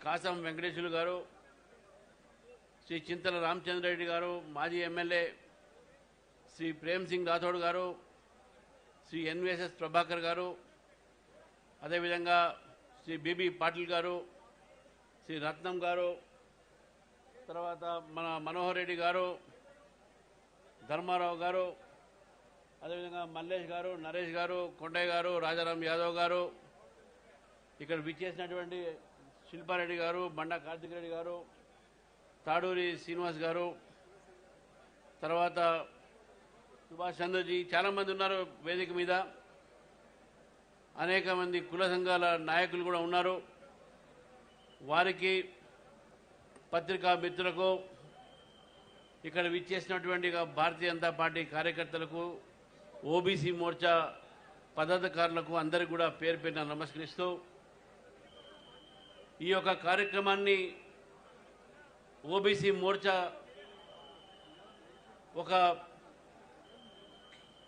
కాసం వెంకటేశ్వర్లు గారు, శ్రీ చింతల రామచంద్రారెడ్డి గారు, మాజీ ఎమ్మెల్యే శ్రీ ప్రేమ్ సింగ్ రాథోడ్ గారు, శ్రీ ఎన్విఎస్ఎస్ ప్రభాకర్ గారు, అదేవిధంగా శ్రీ బీబీ పాటిల్ గారు, శ్రీ రత్నం గారు, తర్వాత మన మనోహర్ రెడ్డి గారు, ధర్మారావు గారు, అదేవిధంగా మల్లేష్ గారు, నరేష్ గారు, కొండయ్య గారు, రాజారాం యాదవ్ గారు, ఇక్కడ విచ్చేసినటువంటి శిల్పారెడ్డి గారు, బండా కార్తిక్ రెడ్డి గారు, తాడూరి శ్రీనివాస్ గారు, తర్వాత సుభాష్ చంద్రజీ, చాలామంది ఉన్నారు వేదిక మీద. అనేక మంది కుల సంఘాల నాయకులు కూడా ఉన్నారు. వారికి, పత్రికా మిత్రులకు, ఇక్కడ విచ్చేసినటువంటి భారతీయ జనతా పార్టీ కార్యకర్తలకు, ఓబీసీ మోర్చా పదాధికారులకు అందరికీ కూడా పేరు పేరున నమస్కరిస్తూ ఈ యొక్క కార్యక్రమాన్ని ఓబీసీ మోర్చా ఒక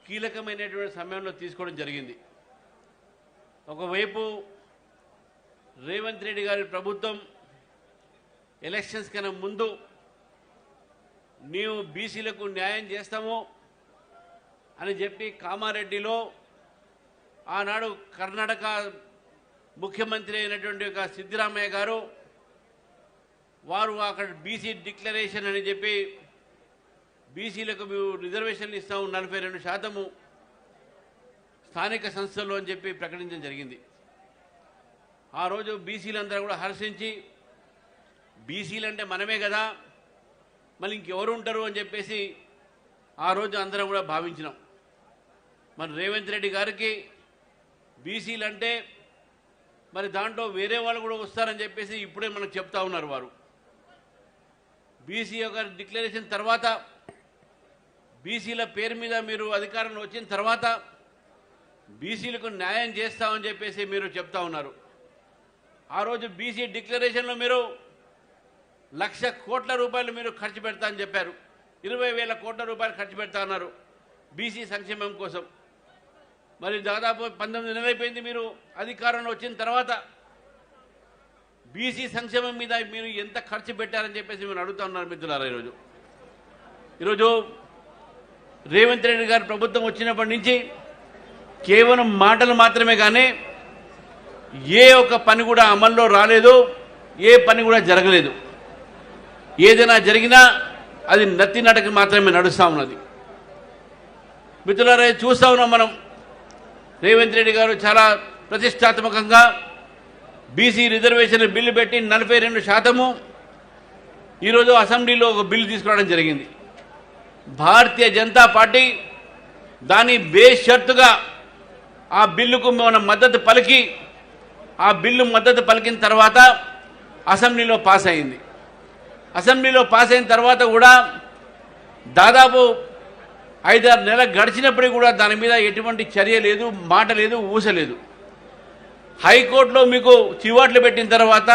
కీలకమైనటువంటి సమయంలో తీసుకోవడం జరిగింది. ఒకవైపు రేవంత్ రెడ్డి గారి ప్రభుత్వం ఎలక్షన్స్ కన్నా ముందు నీవు బీసీలకు న్యాయం చేస్తాము అని చెప్పి కామారెడ్డిలో ఆనాడు కర్ణాటక ముఖ్యమంత్రి అయినటువంటి ఒక సిద్ధరామయ్య గారు వారు అక్కడ బీసీ డిక్లరేషన్ అని చెప్పి బీసీలకు రిజర్వేషన్లు ఇస్తాము 42% స్థానిక సంస్థల్లో అని చెప్పి ప్రకటించడం జరిగింది. ఆ రోజు బీసీలందరూ కూడా హర్షించి బీసీలు అంటే మనమే కదా, మళ్ళీ ఇంకెవరు ఉంటారు అని చెప్పేసి ఆ రోజు అందరం కూడా భావించినాం. మరి రేవంత్ రెడ్డి గారికి బీసీలు అంటే మరి దాంట్లో వేరే వాళ్ళు కూడా వస్తారని చెప్పేసి ఇప్పుడే మనకు చెప్తా ఉన్నారు. వారు బీసీ యొక్క డిక్లరేషన్ తర్వాత, బీసీల పేరు మీద మీరు అధికారంలో వచ్చిన తర్వాత బీసీలకు న్యాయం చేస్తామని చెప్పేసి మీరు చెప్తా ఉన్నారు. ఆ రోజు బీసీ డిక్లరేషన్లో మీరు 1,00,000 కోట్ల రూపాయలు మీరు ఖర్చు పెడతా అని చెప్పారు. 20,000 కోట్ల రూపాయలు ఖర్చు పెడతా అన్నారు బీసీ సంక్షేమం కోసం. మరి దాదాపు 19 నెలలు అయిపోయింది మీరు అధికారంలో వచ్చిన తర్వాత. బీసీ సంక్షేమం మీద మీరు ఎంత ఖర్చు పెట్టారని చెప్పేసి మీరు అడుగుతా ఉన్నారు మిత్రులారా. ఈరోజు రేవంత్ రెడ్డి గారి ప్రభుత్వం వచ్చినప్పటి నుంచి కేవలం మాటలు మాత్రమే కానీ ఏ ఒక్క పని కూడా అమల్లో రాలేదు, ఏ పని కూడా జరగలేదు. ఏదైనా జరిగినా అది నత్తి నడక మాత్రమే నడుస్తూ ఉన్నది. మిత్రులారా, చూస్తూ ఉన్నాం మనం. రేవంత్ రెడ్డి గారు చాలా ప్రతిష్టాత్మకంగా బీసీ రిజర్వేషన్ బిల్లు పెట్టి 42% ఈరోజు అసెంబ్లీలో ఒక బిల్లు తీసుకురావడం జరిగింది. భారతీయ జనతా పార్టీ దాని బేషరతుగా ఆ బిల్లుకు మనం మద్దతు పలికి, ఆ బిల్లు మద్దతు పలికిన తర్వాత అసెంబ్లీలో పాస్ అయింది. అసెంబ్లీలో పాస్ అయిన తర్వాత కూడా దాదాపు 5-6 నెలలు గడిచినప్పటికీ కూడా దాని మీద ఎటువంటి చర్య లేదు, మాట లేదు, ఊస లేదు. హైకోర్టులో మీకు చివాట్లు పెట్టిన తర్వాత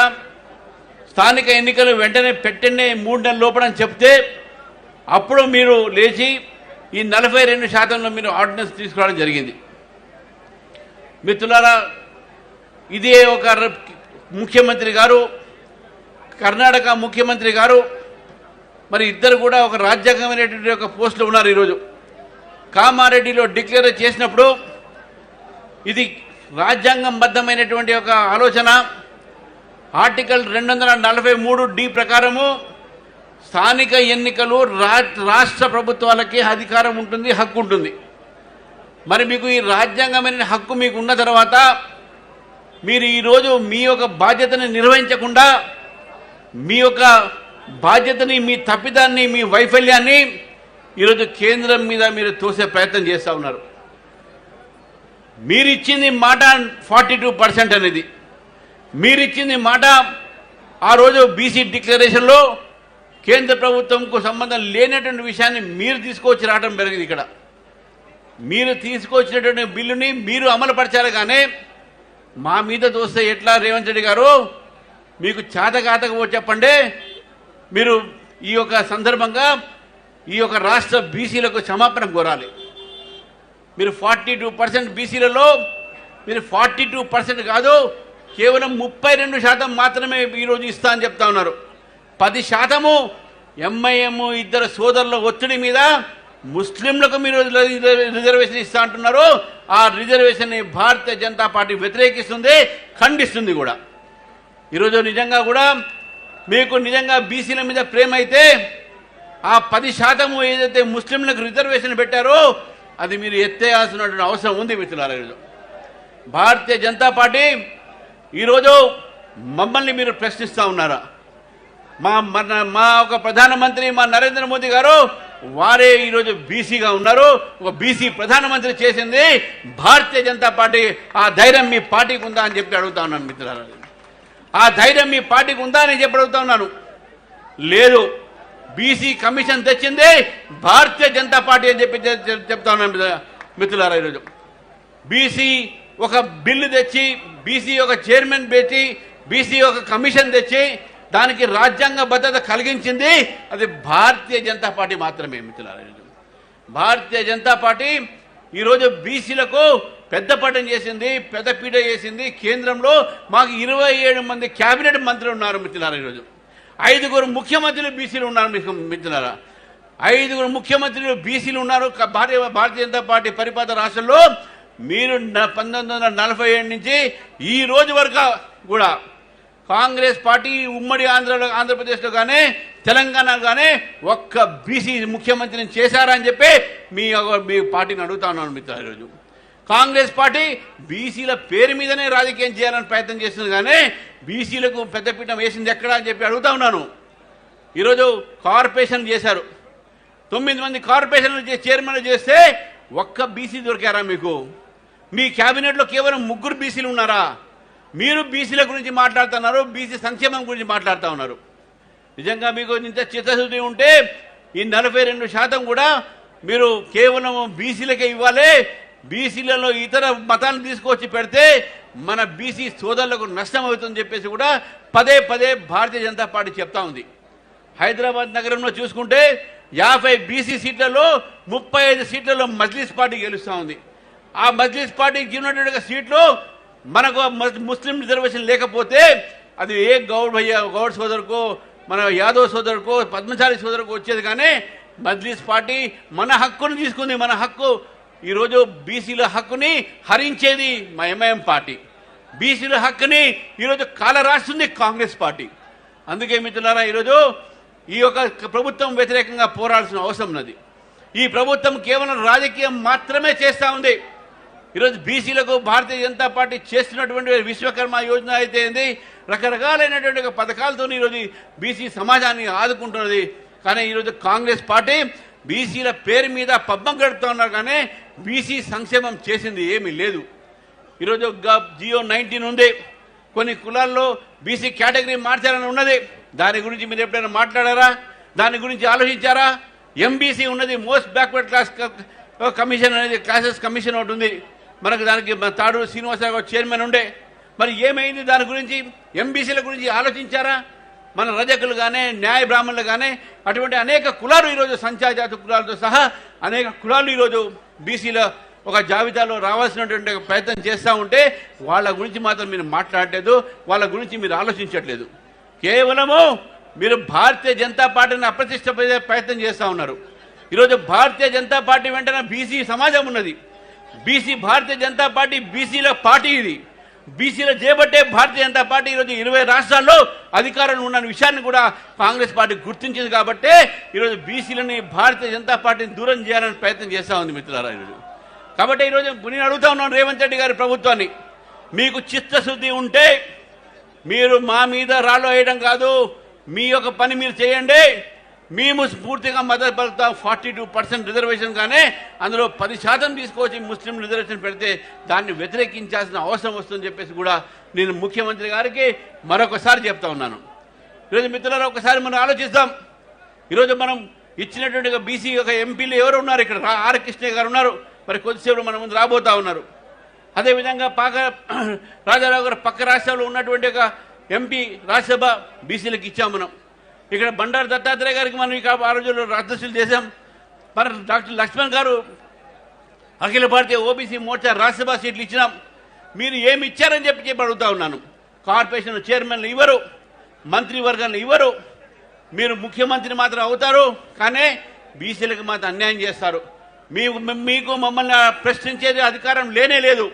స్థానిక ఎన్నికలు వెంటనే పెట్టండి 3 నెలల లోపల అని చెప్తే అప్పుడు మీరు లేచి ఈ 42%లో మీరు ఆర్డినెన్స్ తీసుకురావడం జరిగింది. మిత్రులారా, ఇదే ఒక ముఖ్యమంత్రి గారు, కర్ణాటక ముఖ్యమంత్రి గారు, మరి ఇద్దరు కూడా ఒక రాజ్యాంగమైనటువంటి ఒక పోస్టులో ఉన్నారు. ఈరోజు కామారెడ్డిలో డిక్లేర్ చేసినప్పుడు ఇది రాజ్యాంగబద్ధమైనటువంటి ఒక ఆలోచన. ఆర్టికల్ 243D ప్రకారము స్థానిక ఎన్నికలు రాష్ట్ర ప్రభుత్వాలకి అధికారం ఉంటుంది, హక్కు ఉంటుంది. మరి మీకు ఈ రాజ్యాంగమైన హక్కు మీకు ఉన్న తర్వాత మీరు ఈరోజు మీ యొక్క బాధ్యతని నిర్వహించకుండా మీ యొక్క బాధ్యతని, మీ తప్పిదాన్ని, మీ వైఫల్యాన్ని ఈరోజు కేంద్రం మీద మీరు తోసే ప్రయత్నం చేస్తూ ఉన్నారు. మీరిచ్చింది మాట 42% అనేది, మీరిచ్చింది మాట ఆ రోజు బీసీ డిక్లరేషన్లో కేంద్ర ప్రభుత్వంకు సంబంధం లేనటువంటి విషయాన్ని మీరు తీసుకొచ్చి రావడం జరిగింది. ఇక్కడ మీరు తీసుకొచ్చినటువంటి బిల్లుని మీరు అమలుపరచాలి. కానీ మా మీద దోస్తే ఎట్లా రేవంత్ రెడ్డి గారు? మీకు చేతకాతకపో చెప్పండి. మీరు ఈ యొక్క సందర్భంగా ఈ యొక్క రాష్ట్ర బీసీలకు క్షమాపణ కోరాలి. మీరు 42% బీసీలలో మీరు 42% కాదు కేవలం 32% మాత్రమే ఈరోజు ఇస్తా అని చెప్తా ఉన్నారు. 10% ఎంఐఎం ఇద్దరు సోదరుల ఒత్తిడి మీద ముస్లింలకు మీరు రిజర్వేషన్ ఇస్తా అంటున్నారు. ఆ రిజర్వేషన్ భారతీయ జనతా పార్టీ వ్యతిరేకిస్తుంది, ఖండిస్తుంది కూడా. ఈరోజు నిజంగా కూడా మీకు నిజంగా బీసీల మీద ప్రేమ అయితే ఆ 10% ఏదైతే ముస్లింలకు రిజర్వేషన్ పెట్టారో అది మీరు ఎత్తేయాల్సినటువంటి అవసరం ఉంది మిత్రులారా. ఈరోజు భారతీయ జనతా పార్టీ ఈరోజు మమ్మల్ని మీరు ప్రశ్నిస్తూ ఉన్నారా? మా ఒక ప్రధానమంత్రి మా నరేంద్ర మోదీ గారు వారే ఈరోజు బీసీగా ఉన్నారు. ఒక బీసీ ప్రధానమంత్రి చేసింది భారతీయ జనతా పార్టీ. ఆ ధైర్యం మీ పార్టీకి ఉందా అని చెప్పి అడుగుతా ఉన్నాను మిత్రులారా. ఆ ధైర్యం మీ పార్టీకి ఉందా అని చెప్పి అడుగుతా ఉన్నాను. లేదు, బీసీ కమిషన్ తెచ్చింది భారతీయ జనతా పార్టీ అని చెప్పి చెప్తా ఉన్నాను మిత్రులారా. ఈరోజు బీసీ ఒక బిల్లు తెచ్చి, బీసీ ఒక చైర్మన్ పెట్టి, బీసీ ఒక కమిషన్ తెచ్చి దానికి రాజ్యాంగ భద్రత కలిగించింది అది భారతీయ జనతా పార్టీ మాత్రమే మిత్రులారా. భారతీయ జనతా పార్టీ ఈరోజు బీసీలకు పెద్దపీట చేసింది, పెద్దపీట చేసింది. కేంద్రంలో మాకు 27 మంది కేబినెట్ మంత్రులు ఉన్నారు మిత్రులారా. ఈరోజు 5 ముఖ్యమంత్రులు బీసీలు ఉన్నారు మిత్రులారా. 5 ముఖ్యమంత్రులు బీసీలు ఉన్నారు భారతీయ జనతా పార్టీ పరిపాలన రాష్ట్రంలో. మీరు 1947 నుంచి ఈ రోజు వరకు కూడా కాంగ్రెస్ పార్టీ ఉమ్మడి ఆంధ్రప్రదేశ్లో కానీ తెలంగాణ కానీ ఒక్క బీసీ ముఖ్యమంత్రిని చేశారా అని చెప్పి మీ పార్టీని అడుగుతా ఉన్నాను మిత్రులు. ఈరోజు కాంగ్రెస్ పార్టీ బీసీల పేరు మీదనే రాజకీయం చేయాలని ప్రయత్నం చేస్తుంది, కానీ బీసీలకు పెద్దపీఠం వేసింది ఎక్కడా అని చెప్పి అడుగుతా ఉన్నాను. ఈరోజు కార్పొరేషన్ చేశారు, 9 మంది కార్పొరేషన్లు చైర్మన్లు చేస్తే ఒక్క బీసీ దొరికారా మీకు? మీ క్యాబినెట్లో కేవలం 3 బీసీలు ఉన్నారా? మీరు బీసీల గురించి మాట్లాడుతున్నారు, బీసీ సంక్షేమం గురించి మాట్లాడుతూ ఉన్నారు. నిజంగా మీకు ఇంత చిత్తశుద్ధి ఉంటే ఈ 42% కూడా మీరు కేవలం బీసీలకే ఇవ్వాలి. బీసీలలో ఇతర మతాలను తీసుకొచ్చి పెడితే మన బీసీ సోదరులకు నష్టం అవుతుందని చెప్పేసి కూడా పదే భారతీయ జనతా పార్టీ చెప్తా ఉంది. హైదరాబాద్ నగరంలో చూసుకుంటే 50 బీసీ సీట్లలో 35 సీట్లలో మజ్లిస్ పార్టీ గెలుస్తూ ఉంది. ఆ మజ్లిస్ పార్టీకి ఉన్నటువంటి సీట్లు మనకు ముస్లిం రిజర్వేషన్ లేకపోతే అది ఏ గౌడ్ సోదరుకో, మన యాదవ్ సోదరుకో, పద్మశాలి సోదరుకో వచ్చేది. కానీ మజ్లిస్ పార్టీ మన హక్కును తీసుకుంది. మన హక్కు ఈరోజు బీసీల హక్కుని హరించేది మా ఎంఐఎం పార్టీ. బీసీల హక్కుని ఈరోజు కాలరాస్తుంది కాంగ్రెస్ పార్టీ. అందుకే మిత్రులారా, ఈరోజు ఈ యొక్క ప్రభుత్వం వ్యతిరేకంగా పోరాడాల్సిన అవసరం ఉన్నది. ఈ ప్రభుత్వం కేవలం రాజకీయం మాత్రమే చేస్తూ ఉంది. ఈరోజు బీసీలకు భారతీయ జనతా పార్టీ చేస్తున్నటువంటి విశ్వకర్మ యోజన అయితే ఏంది, రకరకాలైనటువంటి పథకాలతో ఈరోజు బీసీ సమాజాన్ని ఆదుకుంటున్నది. కానీ ఈరోజు కాంగ్రెస్ పార్టీ బీసీల పేరు మీద పబ్బం గడుపుతూ ఉన్నారు, కానీ బీసీ సంక్షేమం చేసింది ఏమీ లేదు. ఈరోజు జియో 19 ఉంది, కొన్ని కులాల్లో బీసీ కేటగిరీ మార్చాలని ఉన్నది. దాని గురించి మీరు ఎప్పుడైనా మాట్లాడారా? దాని గురించి ఆలోచించారా? ఎంబీసీ ఉన్నది, మోస్ట్ బ్యాక్వర్డ్ క్లాస్ కమిషన్ అనేది, క్లాసెస్ కమిషన్ ఒకటి ఉంది మనకు. దానికి తాడూరు శ్రీనివాసరావు చైర్మన్ ఉండే. మరి ఏమైంది దాని గురించి? ఎంబీసీల గురించి ఆలోచించారా? మన రజకులు కానీ, న్యాయ బ్రాహ్మణులు కానీ, అటువంటి అనేక కులాలు ఈరోజు సంచాజాతి కులాలతో సహా అనేక కులాలు ఈరోజు బీసీల ఒక జాబితాలో రావాల్సినటువంటి ప్రయత్నం చేస్తూ ఉంటే వాళ్ళ గురించి మాత్రం మీరు మాట్లాడలేదు, వాళ్ళ గురించి మీరు ఆలోచించట్లేదు. కేవలము మీరు భారతీయ జనతా పార్టీని అప్రతిష్ట ప్రయత్నం చేస్తూ ఉన్నారు. ఈరోజు భారతీయ జనతా పార్టీ వెంటనే బీసీ సమాజం ఉన్నది. భారతీయ జనతా పార్టీ బీసీల పార్టీ. ఇది బీసీల చేపట్టే భారతీయ జనతా పార్టీ ఈరోజు 20 రాష్ట్రాల్లో అధికారంలో ఉన్న విషయాన్ని కూడా కాంగ్రెస్ పార్టీ గుర్తించింది. కాబట్టే ఈరోజు బీసీలని భారతీయ జనతా పార్టీని దూరం చేయాలని ప్రయత్నం చేస్తూ ఉంది మిత్రులారా. ఈరోజు కాబట్టి ఈరోజు నేను అడుగుతా ఉన్నాను రేవంత్ రెడ్డి గారి ప్రభుత్వాన్ని, మీకు చిత్తశుద్ధి ఉంటే మీరు మా మీద రాళ్ళు వేయడం కాదు, మీ యొక్క పని మీరు చేయండి. మేము పూర్తిగా మద్దతు పలుకుతాం. 42% రిజర్వేషన్, కానీ అందులో 10% తీసుకొచ్చి ముస్లిం రిజర్వేషన్ పెడితే దాన్ని వ్యతిరేకించాల్సిన అవసరం వస్తుందని చెప్పేసి కూడా నేను ముఖ్యమంత్రి గారికి మరొకసారి చెప్తా ఉన్నాను. ఈరోజు మిత్రులారా, ఒకసారి మనం ఆలోచిస్తాం. ఈరోజు మనం ఇచ్చినటువంటి బీసీ యొక్క ఎంపీలు ఎవరు ఉన్నారు? ఇక్కడ ఆర్ కృష్ణయ్య గారు ఉన్నారు, మరి కొద్దిసేపు మన ముందు రాబోతా ఉన్నారు. అదేవిధంగా రాజారావు గారు పక్క రాష్ట్రంలో ఉన్నటువంటి ఒక ఎంపీ రాజ్యసభ బీసీలకు ఇచ్చాం మనం. ఇక్కడ బండారు దత్తాత్రేయ గారికి మనం ఇక ఆ రోజుల్లో రాజదర్శులు చేశాం. మన డాక్టర్ లక్ష్మణ్ గారు అఖిల భారతీయ ఓబీసీ మోర్చా రాజ్యసభ సీట్లు ఇచ్చినాం. మీరు ఏమి ఇచ్చారని చెప్పి అడుగుతా ఉన్నాను. కార్పొరేషన్ చైర్మన్లు ఇవ్వరు, మంత్రివర్గాన్ని ఇవ్వరు. మీరు ముఖ్యమంత్రి మాత్రం అవుతారు, కానీ బీసీలకు మాత్రం అన్యాయం చేస్తారు. మీకు మమ్మల్ని ప్రశ్నించేది అధికారం లేనే లేదు.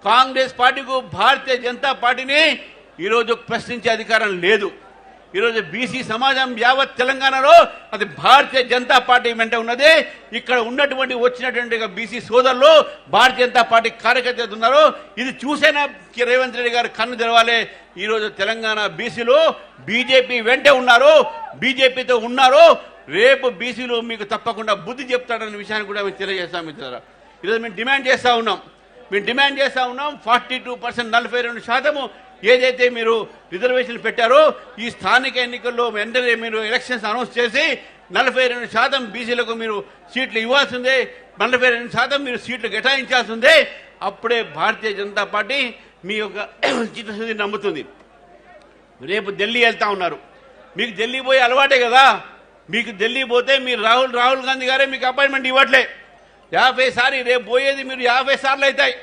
కాంగ్రెస్ పార్టీకు భారతీయ జనతా పార్టీని ఈరోజు ప్రశ్నించే అధికారం లేదు. ఈరోజు బీసీ సమాజం యావత్ తెలంగాణలో అది భారతీయ జనతా పార్టీ వెంట ఉన్నది. ఇక్కడ ఉన్నటువంటి వచ్చినటువంటి బీసీ సోదరులు భారతీయ జనతా పార్టీ కార్యకర్తలు ఉన్నారు. ఇది చూసేనా రేవంత్ రెడ్డి గారు కన్ను తెరవాలి. ఈరోజు తెలంగాణ బీసీలు బీజేపీ వెంటే ఉన్నారు, బీజేపీతో ఉన్నారు. రేపు బీసీలు మీకు తప్పకుండా బుద్ధి చెప్తాడన్న విషయాన్ని కూడా మేము తెలియజేస్తాం మిత్రులారా. ఈరోజు మేము డిమాండ్ చేస్తూ ఉన్నాం 42% 42% ఏదైతే మీరు రిజర్వేషన్ పెట్టారో ఈ స్థానిక ఎన్నికల్లో వెంటనే మీరు ఎలక్షన్స్ అనౌన్స్ చేసి 42% బీసీలకు మీరు సీట్లు ఇవ్వాల్సిందే, 42% మీరు సీట్లు కేటాయించాల్సిందే. అప్పుడే భారతీయ జనతా పార్టీ మీ యొక్క చిత్తశుద్ధి నమ్ముతుంది. రేపు ఢిల్లీ వెళ్తా ఉన్నారు. మీకు ఢిల్లీ పోయి అలవాటే కదా. మీకు ఢిల్లీ పోతే మీరు రాహుల్ గాంధీ గారే మీకు అపాయింట్మెంట్ ఇవ్వట్లే. 50 సార్లు రేపు పోయేది మీరు 50 సార్లు అవుతాయి.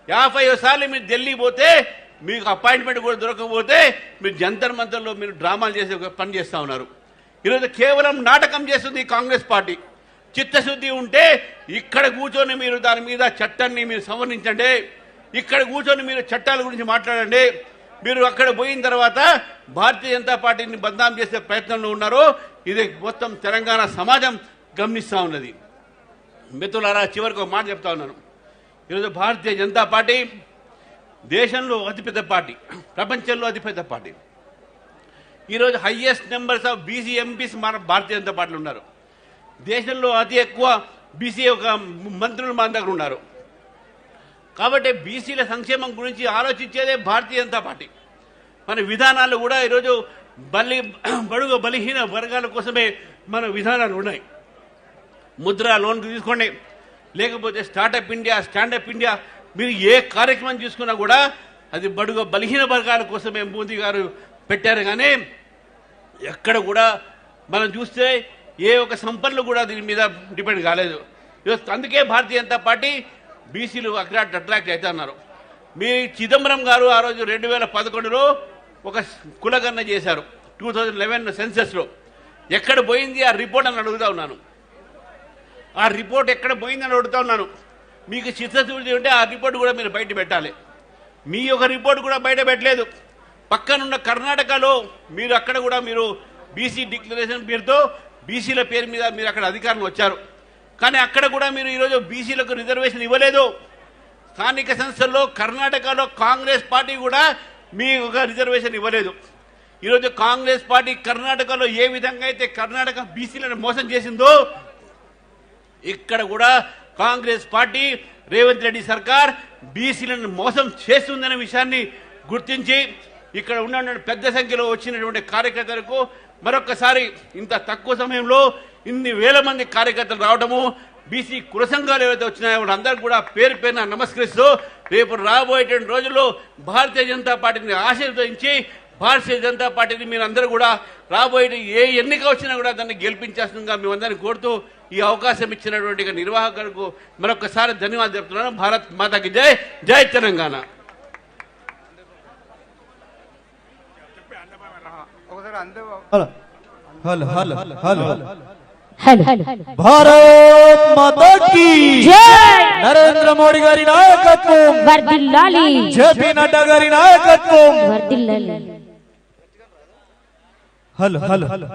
50 సార్లు మీరు ఢిల్లీ పోతే మీకు అపాయింట్మెంట్ కూడా దొరకకపోతే మీరు జంతర్ మంతర్లో మీరు డ్రామాలు చేసే పని చేస్తూ ఉన్నారు. ఈరోజు కేవలం నాటకం చేస్తుంది కాంగ్రెస్ పార్టీ. చిత్తశుద్ధి ఉంటే ఇక్కడ కూర్చొని మీరు దాని మీద చట్టాన్ని మీరు సవరించండి, ఇక్కడ కూర్చొని మీరు చట్టాల గురించి మాట్లాడండి. మీరు అక్కడ పోయిన తర్వాత భారతీయ జనతా పార్టీని బదనాం చేసే ప్రయత్నంలో ఉన్నారు. ఇది మొత్తం తెలంగాణ సమాజం గమనిస్తూ ఉన్నది. మిత్రులారా, చివరికి ఒక మాట చెప్తా ఉన్నాను. ఈరోజు భారతీయ జనతా పార్టీ దేశంలో అతిపెద్ద పార్టీ, ప్రపంచంలో అతిపెద్ద పార్టీ. ఈరోజు highest numbers of BC MPs మన భారతీయ జనతా పార్టీలో ఉన్నారు. దేశంలో అతి ఎక్కువ బీసీ ఒక మంత్రులు మన దగ్గర ఉన్నారు. కాబట్టి బీసీల సంక్షేమం గురించి ఆలోచించేదే భారతీయ జనతా పార్టీ. మన విధానాలు కూడా ఈరోజు బడుగు బలహీన వర్గాల కోసమే మన విధానాలు ఉన్నాయి. ముద్రా లోన్ తీసుకోండి, లేకపోతే స్టార్టప్ ఇండియా, స్టాండప్ ఇండియా, మీరు ఏ కార్యక్రమం తీసుకున్నా కూడా అది బడుగు బలహీన వర్గాల కోసమే మోదీ గారు పెట్టారు. కానీ ఎక్కడ కూడా మనం చూస్తే ఏ ఒక సంపన్నులు కూడా దీని మీద డిపెండ్ కాలేదు. అందుకే భారతీయ జనతా పార్టీ బీసీలు అట్రాక్ట్ అవుతా ఉన్నారు. మీ చిదంబరం గారు ఆ రోజు 2011లో ఒక కులగణన చేశారు 2011 సెన్సెస్లో. ఎక్కడ పోయింది ఆ రిపోర్ట్ అని అడుగుతా ఉన్నాను. ఆ రిపోర్ట్ ఎక్కడ పోయిందని అడుగుతా ఉన్నాను. మీకు చిత్తశుద్ధి ఉంటే ఆ రిపోర్ట్ కూడా మీరు బయట పెట్టాలి. మీ యొక్క రిపోర్ట్ కూడా బయట పెట్టలేదు. పక్కనున్న కర్ణాటకలో మీరు అక్కడ కూడా మీరు బీసీ డిక్లరేషన్ పేరుతో బీసీల పేరు మీద మీరు అక్కడ అధికారులు వచ్చారు. కానీ అక్కడ కూడా మీరు ఈరోజు బీసీలకు రిజర్వేషన్ ఇవ్వలేదు. స్థానిక సంస్థల్లో కర్ణాటకలో కాంగ్రెస్ పార్టీ కూడా మీ ఒక రిజర్వేషన్ ఇవ్వలేదు. ఈరోజు కాంగ్రెస్ పార్టీ కర్ణాటకలో ఏ విధంగా అయితే కర్ణాటక బీసీలను మోసం చేసిందో ఇక్కడ కూడా కాంగ్రెస్ పార్టీ రేవంత్ రెడ్డి సర్కార్ బీసీలను మోసం చేస్తుందనే విషయాన్ని గుర్తించి ఇక్కడ ఉన్న పెద్ద సంఖ్యలో వచ్చినటువంటి కార్యకర్తలకు మరొకసారి ఇంత తక్కువ సమయంలో ఇన్ని వేల మంది కార్యకర్తలు రావడము, బీసీ కుల సంఘాలు ఏవైతే వచ్చినాయో వాళ్ళందరూ కూడా పేరు పేరున నమస్కరిస్తూ రేపు రాబోయేటువంటి రోజుల్లో భారతీయ జనతా పార్టీని ఆశీర్వదించి భారతీయ జనతా పార్టీని మీరందరూ కూడా రాబోయే ఏ ఎన్నిక వచ్చినా కూడా దాన్ని గెలిపించాల్సిందిగా మేమందరినీ కోరుతూ ఈ అవకాశం ఇచ్చినటువంటి నిర్వాహకులకు మరొకసారి ధన్యవాదాలు చెప్తున్నాను. భారత్ మాతాకి జై, జై తెలంగాణ. భారత్ మాతా కీ జై. నరేంద్ర మోడీ గారి నాయకత్వం వర్ధిల్లాలి. జేపీ నడ్డా గారి నాయకత్వం వర్ధిల్లాలి. హల్ హల్ హల్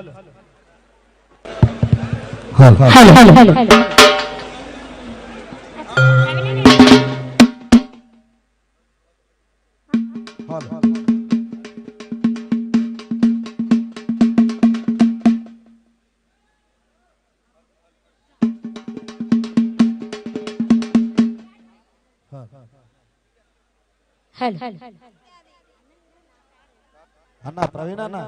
అన్న ప్రవీణ్ అన్న